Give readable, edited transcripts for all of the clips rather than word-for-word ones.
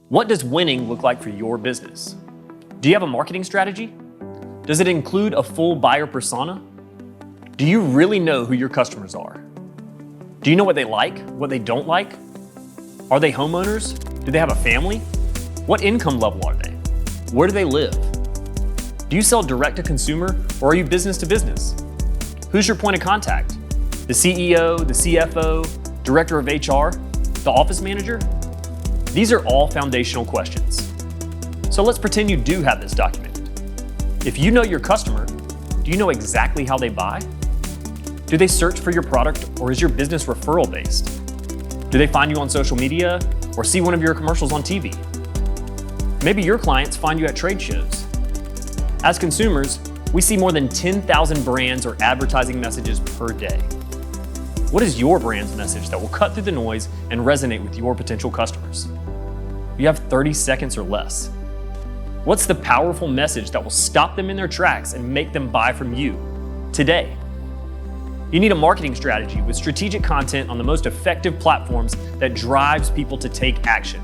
What does winning look like for your business? Do you have a marketing strategy? Does it include a full buyer persona? Do you really know who your customers are? Do you know what they like, what they don't like? Are they homeowners? Do they have a family? What income level are they? Where do they live? Do you sell direct to consumer or are you business to business? Who's your point of contact? The CEO, the CFO, director of HR, the office manager? These are all foundational questions. So let's pretend you do have this documented. If you know your customer, do you know exactly how they buy? Do they search for your product or is your business referral based? Do they find you on social media or see one of your commercials on TV? Maybe your clients find you at trade shows. As consumers, we see more than 10,000 brands or advertising messages per day. What is your brand's message that will cut through the noise and resonate with your potential customers? You have 30 seconds or less. What's the powerful message that will stop them in their tracks and make them buy from you today? You need a marketing strategy with strategic content on the most effective platforms that drives people to take action.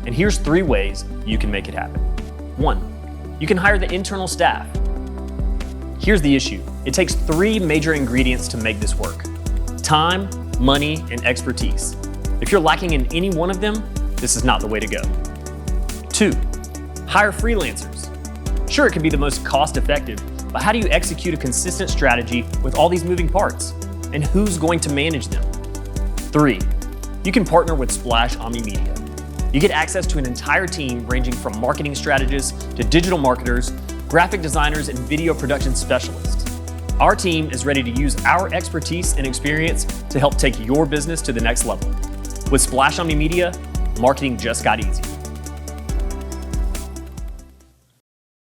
And here's 3 ways you can make it happen. 1, you can hire the internal staff. Here's the issue. It takes 3 major ingredients to make this work: time, money, and expertise. If you're lacking in any one of them, this is not the way to go. 2, hire freelancers. Sure, it can be the most cost-effective, but how do you execute a consistent strategy with all these moving parts? And who's going to manage them? 3, you can partner with Splash Omnimedia. You get access to an entire team ranging from marketing strategists to digital marketers, graphic designers, and video production specialists. Our team is ready to use our expertise and experience to help take your business to the next level. With Splash Omnimedia, marketing just got easier.